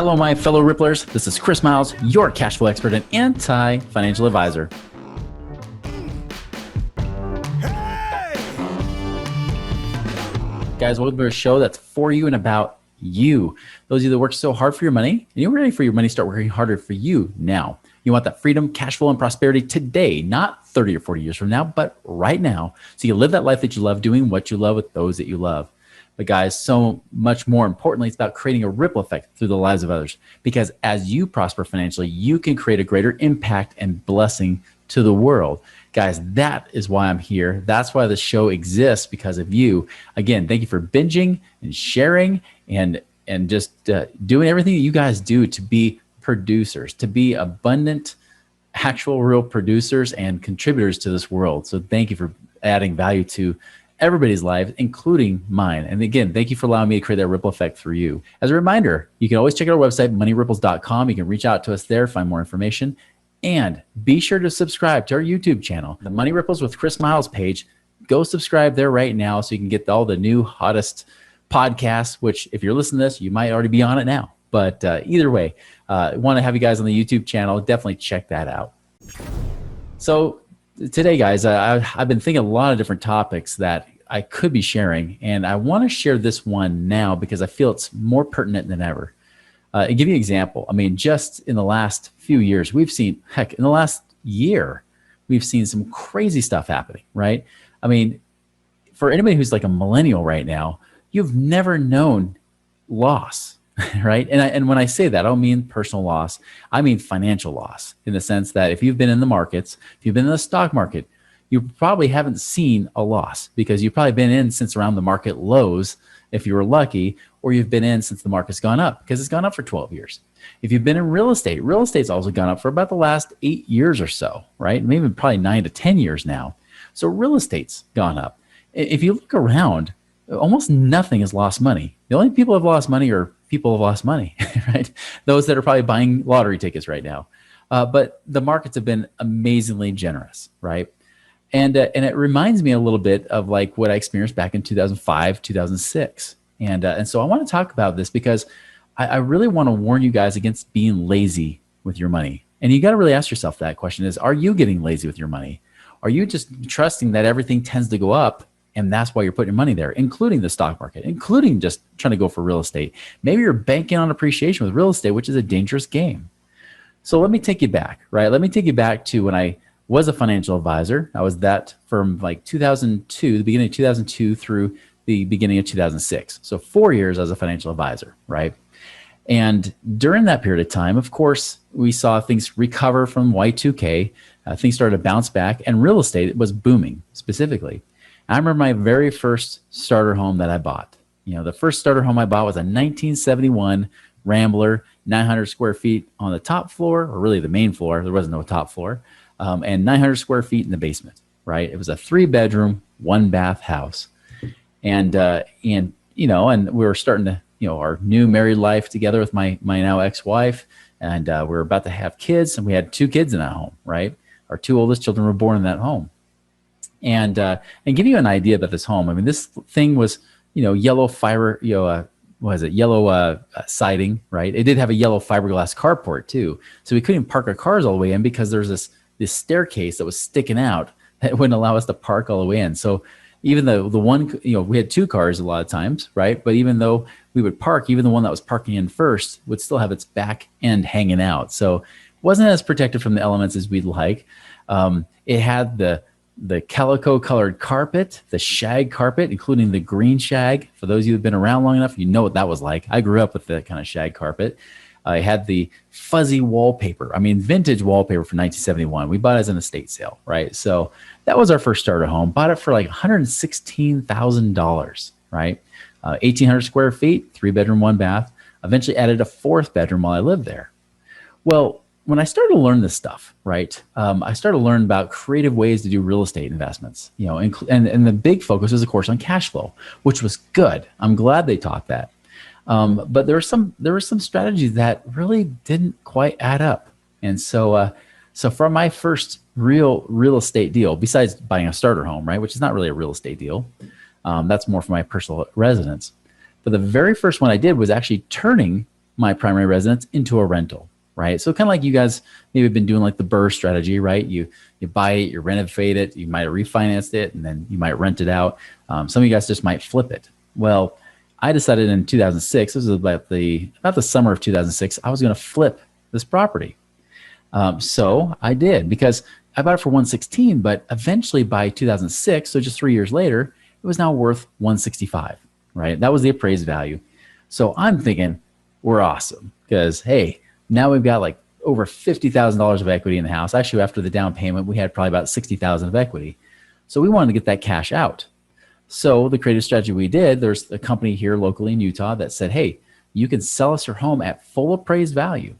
Hello, my fellow Ripplers. This is Chris Miles, your cash flow expert and anti-financial advisor. Guys, welcome to a show that's for you and about you. Those of you that work so hard for your money, and you're ready for your money to start working harder for you now. You want that freedom, cash flow, and prosperity today, not 30 or 40 years from now, but right now. So you live that life that you love, doing what you love with those that you love. But guys, so much more importantly, it's about creating a ripple effect through the lives of others. Because as you prosper financially, you can create a greater impact and blessing to the world. Guys, that is why I'm here. That's why the show exists, because of you. Again, thank you for binging and sharing and just doing everything that you guys do to be producers, to be abundant, actual real producers and contributors to this world. So thank you for adding value to everybody's life, including mine. And again, thank you for allowing me to create that ripple effect for you. As a reminder, you can always check out our website, moneyripples.com. You can reach out to us there, find more information, and be sure to subscribe to our YouTube channel, the Money Ripples with Chris Miles page. Go subscribe there right now so you can get all the new hottest podcasts, which if you're listening to this, you might already be on it now. But either way, I want to have you guys on the YouTube channel. Definitely check that out. So today, guys, I've been thinking a lot of different topics that I could be sharing, and I want to share this one now because I feel it's more pertinent than ever. To give you an example, I mean, just in the last few years, we've seen, heck, in the last year, we've seen some crazy stuff happening, right? I mean, for anybody who's like a millennial right now, you've never known loss, right? And when I say that, I don't mean personal loss. I mean financial loss, in the sense that if you've been in the markets, if you've been in the stock market, you probably haven't seen a loss because you've probably been in since around the market lows, if you were lucky, or you've been in since the market's gone up because it's gone up for 12 years. If you've been in real estate's also gone up for about the last 8 years or so, right? Maybe probably 9 to 10 years now. So real estate's gone up. If you look around, almost nothing has lost money. The only people who have lost money are people who have lost money, right? Those that are probably buying lottery tickets right now. But the markets have been amazingly generous, right? And it reminds me a little bit of like what I experienced back in 2005, 2006. And so I want to talk about this because I really want to warn you guys against being lazy with your money. And you got to really ask yourself that question is, are you getting lazy with your money? Are you just trusting that everything tends to go up and that's why you're putting your money there, including the stock market, including just trying to go for real estate? Maybe you're banking on appreciation with real estate, which is a dangerous game. So let me take you back, right? Let me take you back to when I was a financial advisor. I was that from like 2002, the beginning of 2002 through the beginning of 2006. So 4 years as a financial advisor, right? And during that period of time, of course, we saw things recover from Y2K. Things started to bounce back, and real estate was booming specifically. I remember my very first starter home that I bought. You know, the first starter home I bought was a 1971 Rambler, 900 square feet on the top floor, or really the main floor. There wasn't no top floor. And 900 square feet in the basement, right? It was a 3-bedroom, 1-bath house. And you know, and we were starting to, you know, our new married life together with my now ex-wife. And we were about to have kids, and we had 2 kids in that home, right? Our 2 oldest children were born in that home. And give you an idea about this home, I mean, this thing was, you know, yellow fiber, you know, what is it? Yellow siding, right? It did have a yellow fiberglass carport too. So we couldn't park our cars all the way in because there's this staircase that was sticking out that wouldn't allow us to park all the way in. So even the one, you know, we had 2 cars a lot of times, right? But even though we would park, even the one that was parking in first would still have its back end hanging out. So it wasn't as protected from the elements as we'd like. It had the calico colored carpet, the shag carpet, including the green shag. For those of you who've been around long enough, you know what that was like. I grew up with that kind of shag carpet. I had the fuzzy wallpaper. I mean, vintage wallpaper from 1971. We bought it as an estate sale, right? So that was our first starter home. Bought it for like $116,000, right? 1,800 square feet, 3-bedroom, 1-bath. Eventually added a 4th bedroom while I lived there. Well, when I started to learn this stuff, right, I started to learn about creative ways to do real estate investments, you know, and the big focus was, of course, on cash flow, which was good. I'm glad they taught that. But there were some strategies that really didn't quite add up. And so from my first real estate deal, besides buying a starter home, right, which is not really a real estate deal, that's more for my personal residence. But the very first one I did was actually turning my primary residence into a rental, right? So kind of like you guys maybe have been doing like the BRRRR strategy, right? You buy it, you renovate it, you might have refinanced it, and then you might rent it out. Some of you guys just might flip it. Well, I decided in 2006, this was about the summer of 2006, I was going to flip this property. So I did, because I bought it for 116, but eventually by 2006, so just 3 years later, it was now worth 165, right? That was the appraised value. So I'm thinking we're awesome, because hey, now we've got like over $50,000 of equity in the house. Actually, after the down payment, we had probably about 60,000 of equity. So we wanted to get that cash out. So the creative strategy we did, there's a company here locally in Utah that said, hey, you can sell us your home at full appraised value.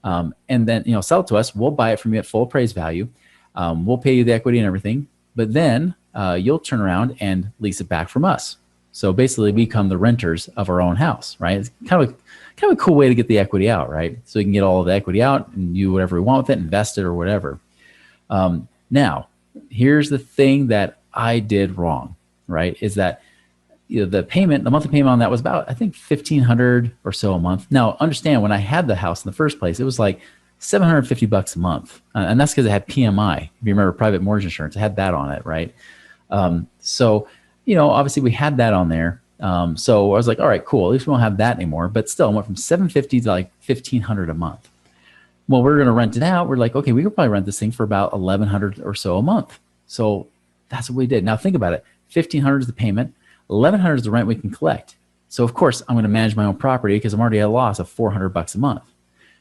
And then, sell it to us. We'll buy it from you at full appraised value. We'll pay you the equity and everything, but then you'll turn around and lease it back from us. So basically we become the renters of our own house, right? It's kind of a cool way to get the equity out, right? So we can get all of the equity out and do whatever we want with it, invest it or whatever. Now, here's the thing that I did wrong, right? Is that the monthly payment on that was about, I think, $1,500 or so a month. Now, understand, when I had the house in the first place, it was like $750 a month. And that's because it had PMI. If you remember, private mortgage insurance, it had that on it, right? So, obviously we had that on there. So I was like, all right, cool. At least we won't have that anymore. But still, I went from $750 to like $1,500 a month. Well, we're going to rent it out. We're like, okay, we could probably rent this thing for about $1,100 or so a month. So that's what we did. Now think about it. $1,500 is the payment. $1,100 is the rent we can collect. So of course I'm going to manage my own property because I'm already at a loss of $400 a month.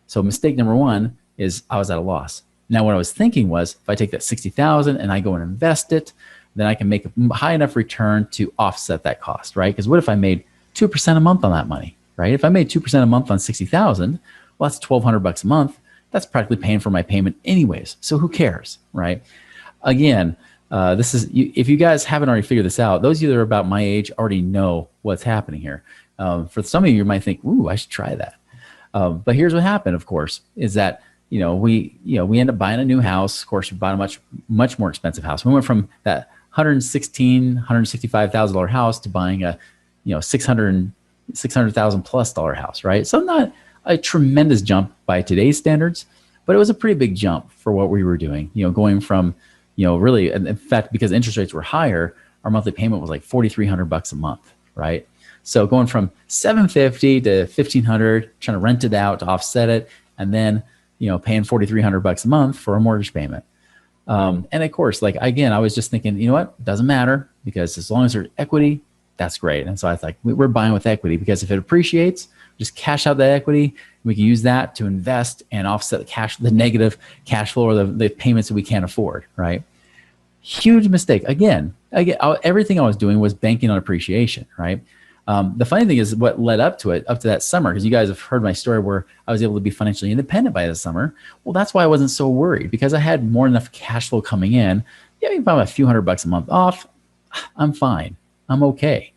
So mistake number one is I was at a loss. Now what I was thinking was, if I take that $60,000 and I go and invest it, then I can make a high enough return to offset that cost, right? Because what if I made 2% a month on that money, right? If I made 2% a month on $60,000, well, that's $1,200 a month. That's practically paying for my payment anyways. So who cares, right? Again, this is, if you guys haven't already figured this out, those of you that are about my age already know what's happening here. For some of you, you might think, ooh, I should try that. But here's what happened, of course, is that, we end up buying a new house. Of course, we bought a much more expensive house. We went from that $165,000 house to buying a, $600,000 plus house, right? So not a tremendous jump by today's standards, but it was a pretty big jump for what we were doing, going from, really, in fact, because interest rates were higher, our monthly payment was like $4,300 a month, right? So going from $750 to $1,500, trying to rent it out to offset it, and then, paying $4,300 a month for a mortgage payment. And of course, like, again, I was just thinking, you know what, it doesn't matter, because as long as there's equity, that's great. And so I thought, we're buying with equity, because if it appreciates, just cash out that equity. We can use that to invest and offset the negative cash flow or the payments that we can't afford, right? Huge mistake. Again, everything I was doing was banking on appreciation, right? The funny thing is what led up to that summer, because you guys have heard my story where I was able to be financially independent by the summer. Well, that's why I wasn't so worried, because I had more than enough cash flow coming in. Yeah, if I'm a few $100 a month off, I'm fine. I'm okay.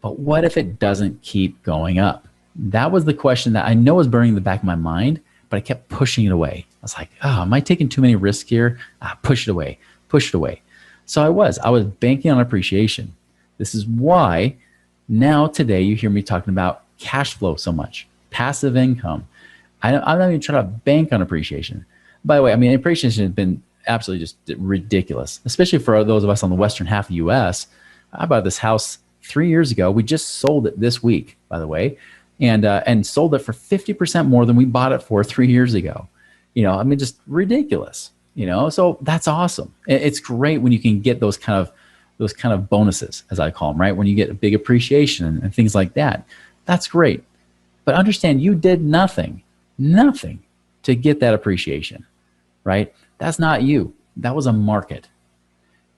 But what if it doesn't keep going up? That was the question that I know was burning in the back of my mind, but I kept pushing it away. I was like, am I taking too many risks here? Push it away. So I was banking on appreciation. This is why now today you hear me talking about cash flow so much, passive income. I'm not even trying to bank on appreciation. By the way, appreciation has been absolutely just ridiculous, especially for those of us on the western half of the U.S. I bought this house 3 years ago. We just sold it this week, by the way, and sold it for 50% more than we bought it for 3 years ago. Just ridiculous. So that's awesome. It's great when you can get those kind of bonuses, as I call them, right? When you get a big appreciation and things like that, that's great. But understand, you did nothing to get that appreciation, right? That's not you. That was a market,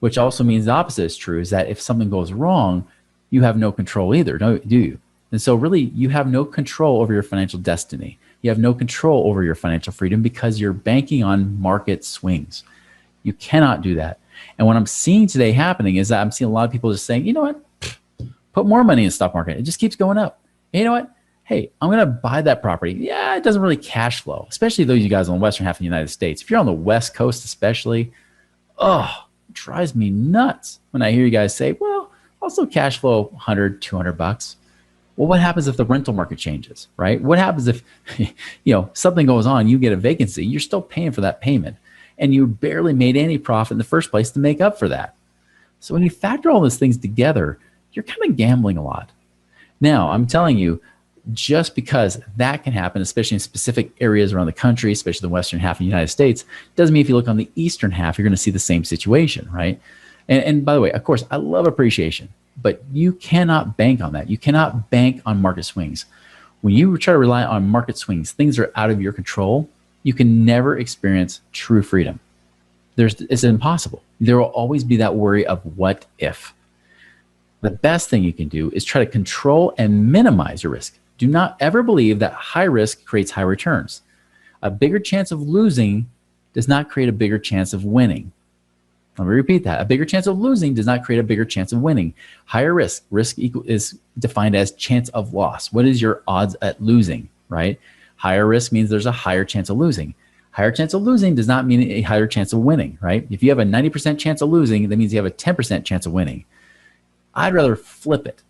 which also means the opposite is true, is that if something goes wrong, you have no control either, do you? And so really, you have no control over your financial destiny. You have no control over your financial freedom because you're banking on market swings. You cannot do that. And what I'm seeing today happening is that I'm seeing a lot of people just saying, you know what, put more money in the stock market. It just keeps going up. And you know what? Hey, I'm going to buy that property. Yeah, it doesn't really cash flow, especially those of you guys on the western half of the United States. If you're on the West Coast especially, it drives me nuts when I hear you guys say, well, also cash flow $100, $200. Well, what happens if the rental market changes, right? What happens if, something goes on, you get a vacancy, you're still paying for that payment and you barely made any profit in the first place to make up for that. So when you factor all those things together, you're kind of gambling a lot. Now, I'm telling you, just because that can happen, especially in specific areas around the country, especially the western half of the United States, doesn't mean if you look on the eastern half, you're going to see the same situation, right? And by the way, of course, I love appreciation, but you cannot bank on that. You cannot bank on market swings. When you try to rely on market swings, things are out of your control, you can never experience true freedom. It's impossible. There will always be that worry of what if. The best thing you can do is try to control and minimize your risk. Do not ever believe that high risk creates high returns. A bigger chance of losing does not create a bigger chance of winning. Let me repeat that. A bigger chance of losing does not create a bigger chance of winning. Higher risk. Risk is defined as chance of loss. What is your odds at losing, right? Higher risk means there's a higher chance of losing. Higher chance of losing does not mean a higher chance of winning, right? If you have a 90% chance of losing, that means you have a 10% chance of winning. I'd rather flip it.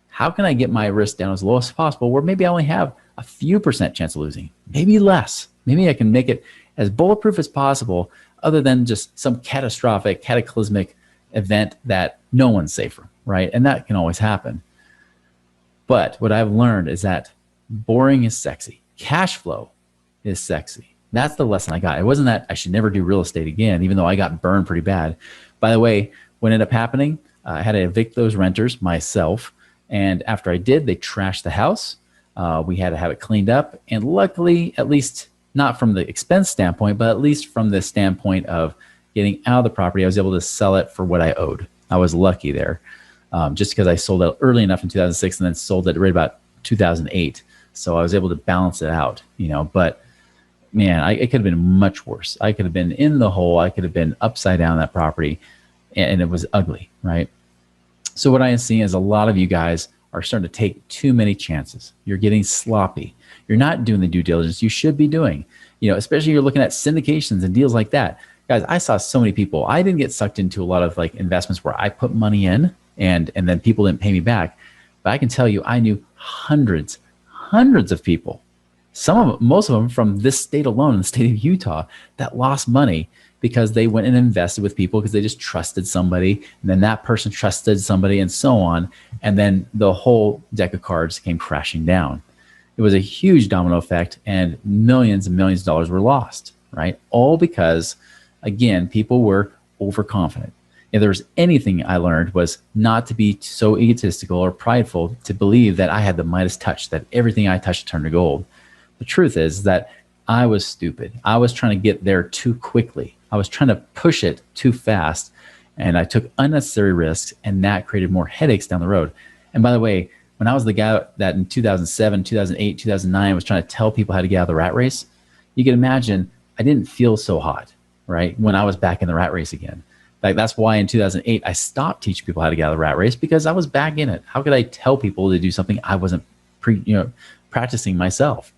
How can I get my risk down as low as possible where maybe I only have a few percent chance of losing, maybe less. Maybe I can make it as bulletproof as possible other than just some cataclysmic event that no one's safe from, right? And that can always happen. But what I've learned is that boring is sexy. Cash flow is sexy. That's the lesson I got. It wasn't that I should never do real estate again, even though I got burned pretty bad. By the way, what ended up happening, I had to evict those renters myself. And after I did, they trashed the house. We had to have it cleaned up. And luckily, at least not from the expense standpoint, but at least from the standpoint of getting out of the property, I was able to sell it for what I owed. I was lucky there, just because I sold it early enough in 2006 and then sold it right about 2008. So I was able to balance it out, but man, it could have been much worse. I could have been in the hole. I could have been upside down that property, and it was ugly, right? So what I am seeing is a lot of you guys are starting to take too many chances. You're getting sloppy. You're not doing the due diligence you should be doing, especially you're looking at syndications and deals like that. Guys, I saw so many people. I didn't get sucked into a lot of like investments where I put money in and then people didn't pay me back. But I can tell you, I knew hundreds of people, most of them from this state alone, in the state of Utah, that lost money because they went and invested with people because they just trusted somebody, and then that person trusted somebody, and so on. And then the whole deck of cards came crashing down. It was a huge domino effect, and millions and millions of dollars were lost, right? All because, again, people were overconfident. If there was anything I learned was not to be so egotistical or prideful to believe that I had the Midas touch, that everything I touched turned to gold. The truth is that I was stupid. I was trying to get there too quickly. I was trying to push it too fast, and I took unnecessary risks, and that created more headaches down the road. And by the way, when I was the guy that in 2007, 2008, 2009 was trying to tell people how to get out of the rat race, you can imagine I didn't feel so hot, right? When I was back in the rat race again. Like that's why in 2008, I stopped teaching people how to get out of the rat race, because I was back in it. How could I tell people to do something I wasn't practicing myself?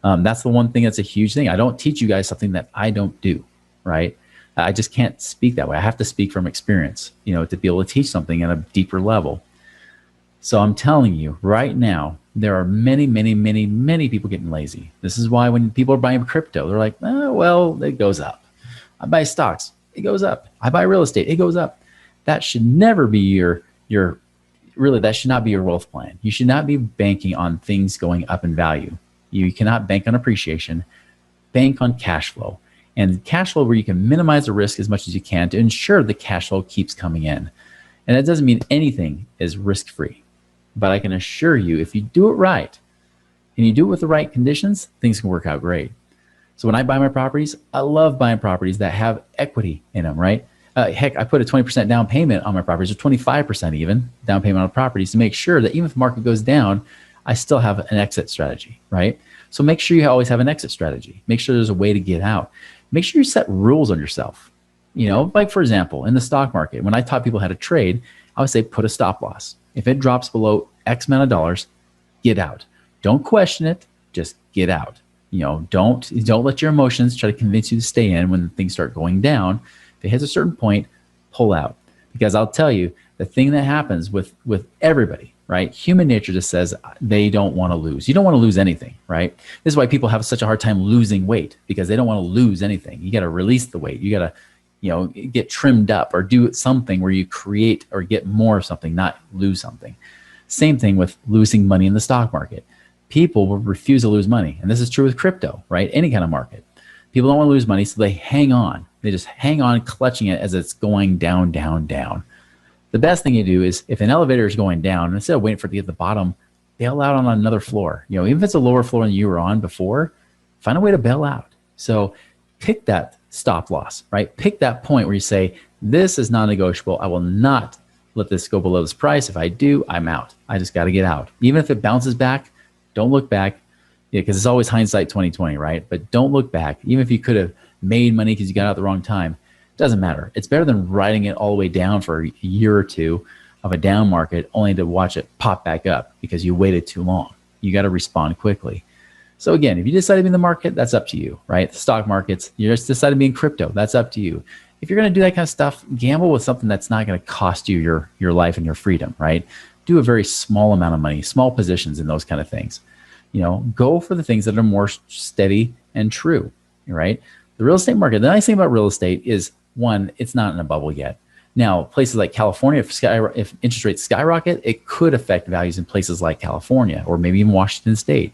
That's the one thing that's a huge thing. I don't teach you guys something that I don't do, right? I just can't speak that way. I have to speak from experience, to be able to teach something at a deeper level. So I'm telling you right now, there are many, many, many, many people getting lazy. This is why when people are buying crypto, they're like, oh, well, it goes up. I buy stocks, it goes up. I buy real estate, it goes up. That should never be that should not be your wealth plan. You should not be banking on things going up in value. You cannot bank on appreciation. Bank on cash flow. And cash flow where you can minimize the risk as much as you can to ensure the cash flow keeps coming in. And that doesn't mean anything is risk-free. But I can assure you, if you do it right, and you do it with the right conditions, things can work out great. So when I buy my properties, I love buying properties that have equity in them, right? Heck, I put a 20% down payment on my properties, or 25% even down payment on properties, to make sure that even if the market goes down, I still have an exit strategy, right? So make sure you always have an exit strategy. Make sure there's a way to get out. Make sure you set rules on yourself. Like for example, in the stock market, when I taught people how to trade, I would say put a stop loss. If it drops below X amount of dollars, get out. Don't question it, just get out. Don't let your emotions try to convince you to stay in when things start going down. If it hits a certain point, pull out. Because I'll tell you, the thing that happens with everybody, right? Human nature just says they don't want to lose. You don't want to lose anything, right? This is why people have such a hard time losing weight, because they don't want to lose anything. You got to release the weight. You got to, get trimmed up or do something where you create or get more of something, not lose something. Same thing with losing money in the stock market. People will refuse to lose money. And this is true with crypto, right? Any kind of market. People don't want to lose money, so they hang on. They just hang on, clutching it as it's going down, down, down. The best thing you do is, if an elevator is going down, instead of waiting for it to get to the bottom, bail out on another floor. Even if it's a lower floor than you were on before, find a way to bail out. So pick that stop loss, right? Pick that point where you say, this is non-negotiable. I will not let this go below this price. If I do, I'm out. I just got to get out. Even if it bounces back, don't look back, because it's always hindsight 2020, right? But don't look back. Even if you could have made money because you got out at the wrong time, it doesn't matter. It's better than riding it all the way down for a year or two of a down market only to watch it pop back up because you waited too long. You got to respond quickly. So again, if you decide to be in the market, that's up to you, right? The stock markets, you just decide to be in crypto, that's up to you. If you're going to do that kind of stuff, gamble with something that's not going to cost you your life and your freedom, right? Do a very small amount of money, small positions in those kind of things. Go for the things that are more steady and true, right? The real estate market, the nice thing about real estate is, one, it's not in a bubble yet. Now, places like California, if interest rates skyrocket, it could affect values in places like California or maybe even Washington State.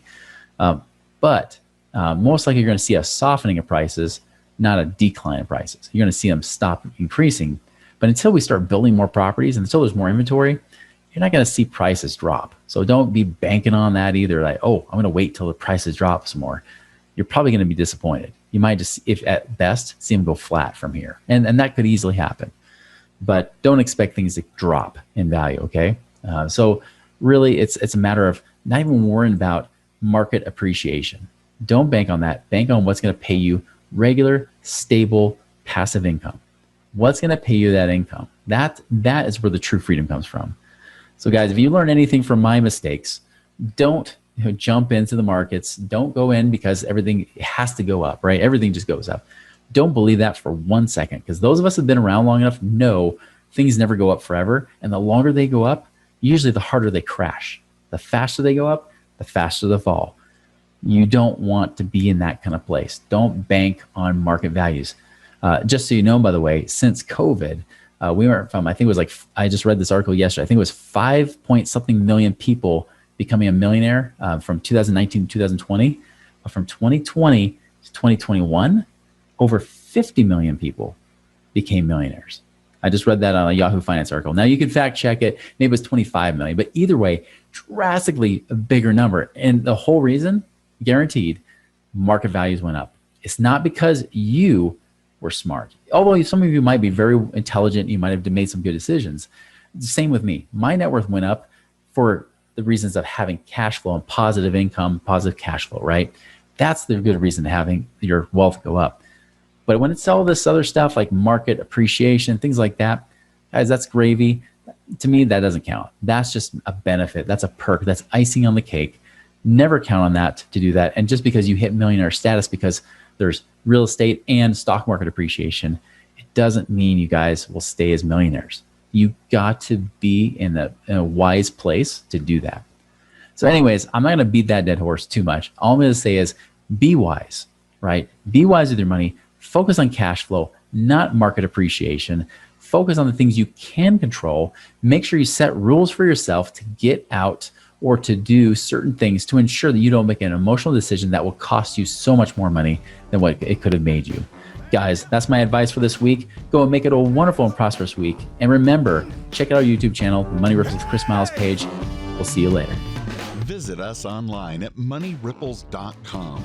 But most likely you're going to see a softening of prices, not a decline in prices. You're going to see them stop increasing. But until we start building more properties and until there's more inventory, you're not going to see prices drop. So don't be banking on that either. Like, oh, I'm going to wait till the prices drop some more. You're probably going to be disappointed. You might just, if at best, see them go flat from here. And that could easily happen. But don't expect things to drop in value, okay? So really, it's a matter of not even worrying about market appreciation. Don't bank on that. Bank on what's going to pay you regular, stable, passive income. What's going to pay you that income? That is where the true freedom comes from. So guys, if you learn anything from my mistakes, don't jump into the markets. Don't go in because everything has to go up, right? Everything just goes up. Don't believe that for 1 second, because those of us who have been around long enough know things never go up forever. And the longer they go up, usually the harder they crash. The faster they go up, the faster the fall. You don't want to be in that kind of place. Don't bank on market values. Just so you know, by the way, since COVID, we went from, I think it was like, I just read this article yesterday, I think it was 5 point something million people becoming a millionaire from 2019 to 2020. But from 2020 to 2021, over 50 million people became millionaires. I just read that on a Yahoo Finance article. Now you can fact check it. Maybe it was 25 million, but either way, drastically a bigger number. And the whole reason, guaranteed, market values went up. It's not because you were smart. Although some of you might be very intelligent, you might have made some good decisions. Same with me. My net worth went up for the reasons of having cash flow and positive income, positive cash flow, right? That's the good reason to having your wealth go up. But when it's all this other stuff like market appreciation, things like that, guys, that's gravy. To me, that doesn't count. That's just a benefit. That's a perk. That's icing on the cake. Never count on that to do that. And just because you hit millionaire status because there's real estate and stock market appreciation, it doesn't mean you guys will stay as millionaires. You got to be in a wise place to do that. So anyways, I'm not going to beat that dead horse too much. All I'm going to say is be wise, right? Be wise with your money. Focus on cash flow, not market appreciation. Focus on the things you can control. Make sure you set rules for yourself to get out or to do certain things to ensure that you don't make an emotional decision that will cost you so much more money than what it could have made you. Guys, that's my advice for this week. Go and make it a wonderful and prosperous week. And remember, check out our YouTube channel, the Money Ripples with Chris Miles page. We'll see you later. Visit us online at moneyripples.com.